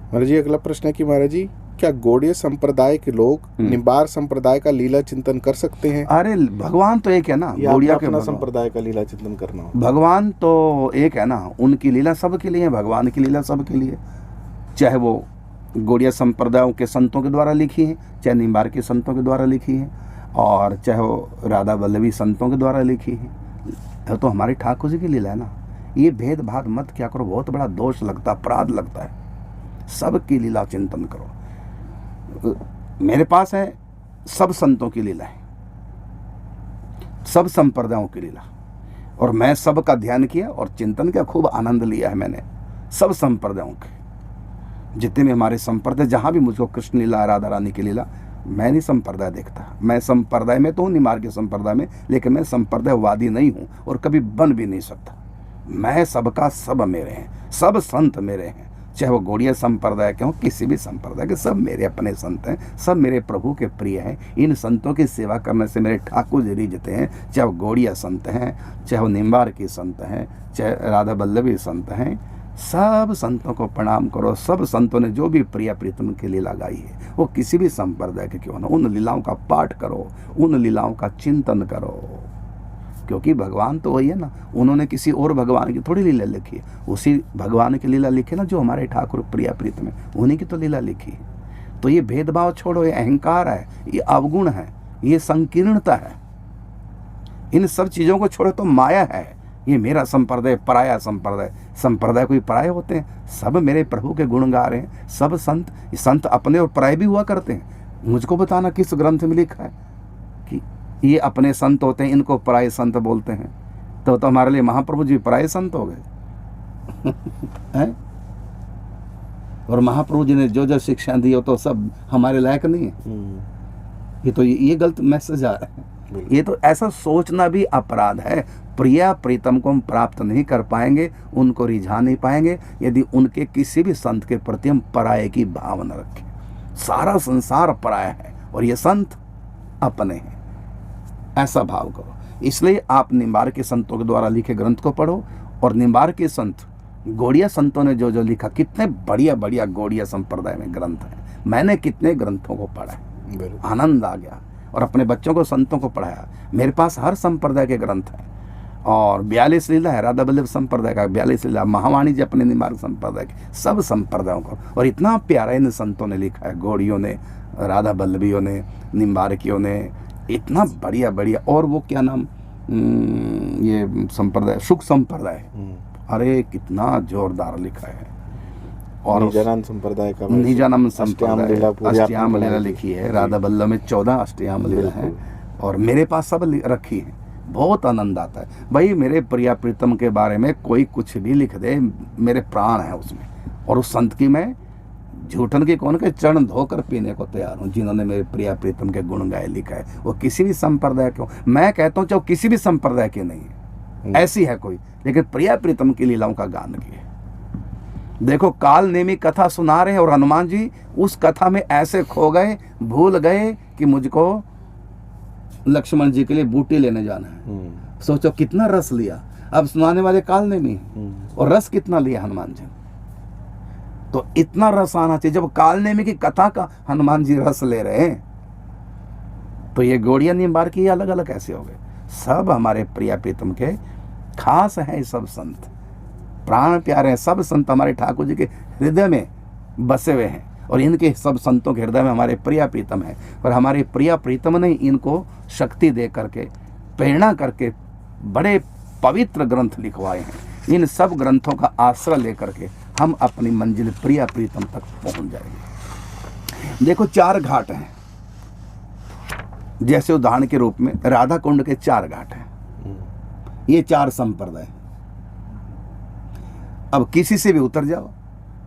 महाराज जी अगला प्रश्न है कि महाराज जी क्या गौड़ीय संप्रदाय के लोग निम्बार संप्रदाय का लीला चिंतन कर सकते हैं? अरे भगवान तो एक है ना, या गौड़िया अपना के संप्रदाय का लीला चिंतन करना हो? भगवान तो एक है ना, उनकी लीला सबके लिए है, भगवान की लीला सबके लिए। चाहे वो गौड़िया संप्रदायों के संतों के द्वारा लिखी है, चाहे निम्बार के संतों के द्वारा लिखी है, और चाहे वो राधा वल्लभी संतों के द्वारा लिखी है, तो हमारे ठाकुर जी की लीला है ना। ये भेदभाव मत क्या करो, बहुत बड़ा दोष लगता, अपराध लगता है। सबकी लीला चिंतन करो। मेरे पास है सब संतों की लीला है, सब संप्रदायों की लीला, और मैं सबका ध्यान किया और चिंतन किया, खूब आनंद लिया है मैंने सब संप्रदायों के। जितने भी हमारे संप्रदाय, जहाँ भी मुझको कृष्ण लीला, राधा रानी की लीला, मैं नहीं संप्रदाय देखता। मैं संप्रदाय में तो हूँ, निम्बार के संप्रदाय में, लेकिन मैं संप्रदायवादी नहीं हूँ और कभी बन भी नहीं सकता। मैं सबका सब मेरे हैं, सब संत मेरे हैं, चाहे वो गौड़िया संप्रदाय के हों, किसी भी संप्रदाय के, सब मेरे अपने संत हैं, सब मेरे प्रभु के प्रिय हैं। इन संतों की सेवा करने से मेरे ठाकुर जी रिझते हैं, चाहे वो गौड़िया संत हैं, चाहे वो निम्बार के संत हैं, चाहे राधा वल्लभी संत हैं। सब संतों को प्रणाम करो। सब संतों ने जो भी प्रिया प्रीतम की लीला गाई है, वो किसी भी संप्रदाय के क्यों ना, उन लीलाओं का पाठ करो, उन लीलाओं का चिंतन करो, क्योंकि भगवान तो वही है ना। उन्होंने किसी और भगवान की थोड़ी लीला लिखी है, उसी भगवान की लीला लिखी ना जो हमारे ठाकुर प्रिया प्रीतम है, उन्हीं की तो लीला लिखी है। तो ये भेदभाव छोड़ो, ये अहंकार है, ये अवगुण है, ये संकीर्णता है। इन सब चीज़ों को छोड़ो तो माया है। ये मेरा संप्रदाय, पराया संप्रदाय, संप्रदाय कोई पराये होते हैं? सब मेरे प्रभु के गुण गा रहे हैं। सब संत अपने और पराये भी हुआ करते हैं। मुझको बताना किस ग्रंथ में लिखा है कि ये अपने संत होते हैं, इनको पराये संत बोलते हैं? तो हमारे लिए महाप्रभु जी पराये संत हो गए हैं? और महाप्रभु जी ने जो जो शिक्षा दी हो तो सब हमारे लायक नहीं है। ये तो ये गलत मैसेज आ रहा है। ये तो ऐसा सोचना भी अपराध है। प्रिया प्रीतम को हम प्राप्त नहीं कर पाएंगे, उनको रिझा नहीं पाएंगे, यदि उनके किसी भी संत के प्रति हम पराये की भाव न रखें। सारा संसार पराया है और ये संत अपने हैं, ऐसा भाव करो। इसलिए आप निम्बार के संतों के द्वारा लिखे ग्रंथ को पढ़ो, और निम्बार के संत, गौड़िया संतों ने जो जो लिखा, कितने बढ़िया बढ़िया गौड़िया संप्रदाय में ग्रंथ हैं। मैंने कितने ग्रंथों को पढ़ा है, आनंद आ गया, और अपने बच्चों को संतों को पढ़ाया। मेरे पास हर संप्रदाय के ग्रंथ हैं, और 42 लीला है राधा वल्लभ संप्रदाय का, 42 लीला महावाणी जी अपने निम्बार संप्रदाय के, सब संप्रदायों को। और इतना प्यारा इन संतों ने लिखा है, गौड़ियों ने, राधा वल्लभियों ने, निम्बारकियों ने, इतना बढ़िया बढ़िया। और वो क्या नाम, ये संप्रदाय सुख संप्रदाय, अरे कितना जोरदार लिखा है। और निजानंद संप्रदाय का, निजानंद संप्रदाय अष्टयाम लीला लिखी है। राधा वल्लभ में 14 अष्टयाम लीला है, और मेरे पास सब रखी है। बहुत आनंद आता है भाई। मेरे प्रिया प्रीतम के बारे में कोई कुछ भी लिख दे, मेरे प्राण है उसमें। और उस संत की मैं झूठन के कौन के चरण धोकर पीने को तैयार हूँ, जिन्होंने मेरे प्रिया प्रीतम के गुण गाए लिखा है। वो किसी भी संप्रदाय के हो, मैं कहता हूँ चाहे किसी भी संप्रदाय के नहीं है, ऐसी है कोई, लेकिन प्रिया प्रीतम की लीलाओं का गान किया। देखो काल नेमी कथा सुना रहे हैं, और हनुमान जी उस कथा में ऐसे खो गए, भूल गए कि मुझको लक्ष्मण जी के लिए बूटी लेने जाना है। सोचो कितना रस लिया। अब सुनाने वाले काल नेमी, और रस कितना लिया हनुमान जी। तो इतना रस आना चाहिए। जब काल नेमी की कथा का हनुमान जी रस ले रहे हैं, तो ये गौड़िया निम्बार की अलग अलग कैसे हो गए? सब हमारे प्रिया प्रीतम के खास हैं। सब संत प्राण प्यारे हैं। सब संत हमारे ठाकुर जी के हृदय में बसे हुए हैं, और इनके सब संतों के हृदय में हमारे प्रिया प्रीतम है। और हमारे प्रिया प्रीतम ने इनको शक्ति दे करके, प्रेरणा करके बड़े पवित्र ग्रंथ लिखवाए हैं। इन सब ग्रंथों का आश्रय लेकर के हम अपनी मंजिल प्रिया प्रीतम तक पहुंच जाएंगे। देखो 4 घाट हैं, जैसे उदाहरण के रूप में राधा कुंड के 4 घाट हैं। ये 4 संप्रदाय। अब किसी से भी उतर जाओ,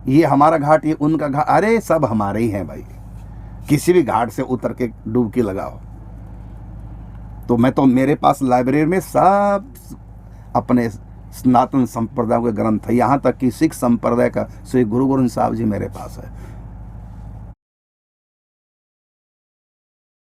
ये हमारा घाट, ये उनका घाट, अरे सब हमारे ही हैं भाई। किसी भी घाट से उतर के डुबकी लगाओ। तो मेरे पास लाइब्रेरी में सब अपने सनातन संप्रदाय के ग्रंथ है। यहाँ तक कि सिख संप्रदाय का श्री गुरु गोविंद साहब जी मेरे पास है।